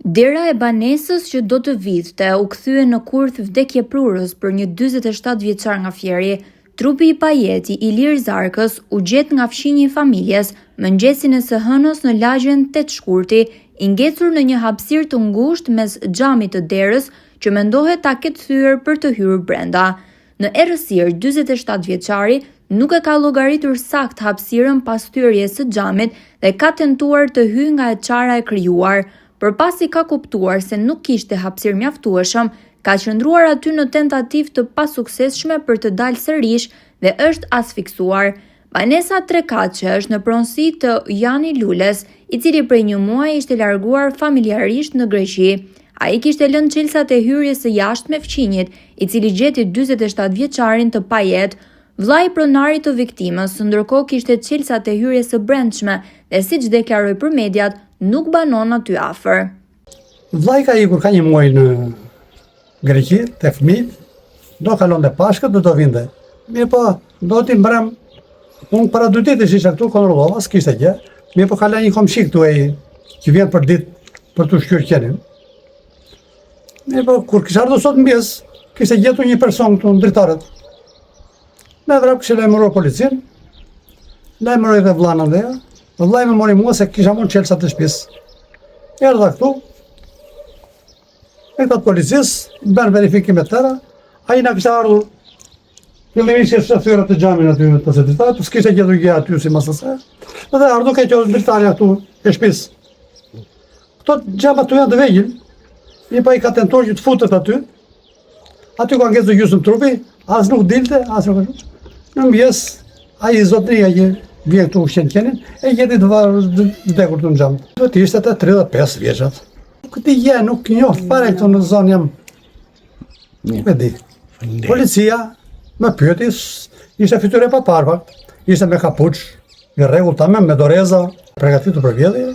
Dera e banesës që do të vidhte u kthye në kurth vdekje prurës për një 47 vjeçar nga Fjeri. Trupi i pajeti Ilir Zarkës u gjet nga fshinji i familjes mëngjesin e së hënës në lagjen 8 Shkurti, i ngecur në një hapësirë të ngushtë mes xhamit të derës që mendohet ta ketë thyer për të hyrë brenda. Në errësirë, 47 vjeçari nuk e ka llogaritur sakt hapësirën pas thyrjes së xhamit dhe ka tentuar të hyjë nga e çara e krijuar. Përpasi ka kuptuar se nuk kishte hapësirë mjaftueshëm, ka qëndruar aty në tentativë të pasuksesshme për të dalë sërish dhe është asfiksuar. Banesa Trekaçe është në pronësi të Jani Lules, i cili prej një muaji ishte larguar familjarisht në Greqi. Ai kishte lënë çelësat e hyrjes së jashtme fqinjit, i cili gjeti 47 vjeçarin të pajet. Vllai i pronarit të viktimës, ndërkohë kishte çelësat e hyrjes së brendshme dhe siç deklaroi për mediat, nuk banon aty afër. Vllai ka ikur ka një muaj në Greqi, te fëmijët, do kalonte Pashkët, do vinte. Mirë po, do t'i mbrëm. Unë para 2 ditësh isha këtu, kontrollova, s'kishte gjë. Mirë po kala një komshi këtu që vjen për ditë për të shkyrë qenin. Mirë po, kur kisha ardhur sot mbjes, kishte gjetur një person këtu në dritarët. Me vrap kishte lajmëruar policin, lajmëroi dhe vllana dhe ja. Vllai më mori mua se kisha marrë çelësat të shtëpisë. Erdha këtu. E ka policisë, bën verifikime të tëra. Ai na kishte ardhur. Fillimisht ishte shofër të xhamit aty të dritarit, po s'kishte gjetur gjë aty si masase. Dhe ardhur ka qenë dritaria këtu e shtëpisë. Këto xhama tu janë të vegjël. Një pa i ka tentuar që të futet aty. Aty ka ngecur gjysmë trupi, as nuk dilte, as nuk. Në mëngjes ai zotëria që vjen këtu ushqen qenin, e gjeti të vdekur të në xham. Do të ishte të 35 vjeçat. Këti gjë nuk njoh fare këtu në zonë jam. Nuk e di. Policia më pyeti, ishte fytyrë pa parfakt, ishte me kapuç, në rregull tamam me doreza, përgatitur për vjedhje.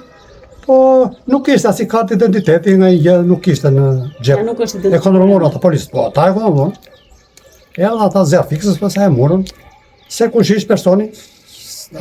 Po nuk kishte as i kartë identiteti nga një gjë, nuk kishte në xhep. E kontrolluan ata policë, po ata e kontrolluan. Erdhën ata zjarr fiksës pas e morën. Se kush ishte personi,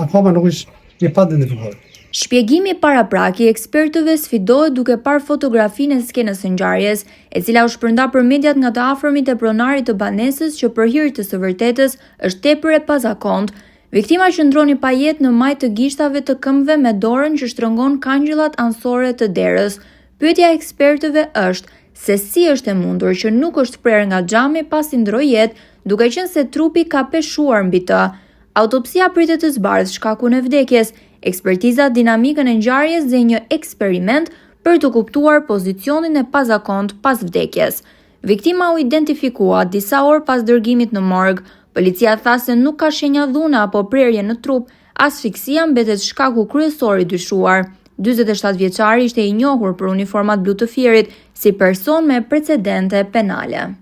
akoma nuk është i pa-identifikuar. Shpjegimi parapraki i ekspertëve sfidohet duke parë fotografinë e skenës së ngjarjes, e cila u shpërnda për mediat nga të afërmit e pronarit të banesës që për hir të së vërtetës është tepër e pazakontë. Viktima qëndroni pa jetë në majt të gishtave të këmbëve me dorën që shtrëngon kangjullat anësore të derës. Pyetja e ekspertëve është se si është e mundur që nuk është prerë nga xhami pasi ndroi jetë, duke qenë se trupi ka peshuar mbi të. Autopsia pritet të zbardhë shkakun e vdekjes. Ekspertiza dinamikën e ngjarjes dhe një eksperiment për të kuptuar pozicionin e pazakontë pas vdekjes. Viktima u identifikua disa orë pas dërgimit në morg. Policia tha se nuk ka shenja dhune apo prerje në trup, asfiksia mbetet shkaku kryesor i dyshuar. 47 vjeçari ishte i njohur për uniformat blu të Fierit si person me precedente penale.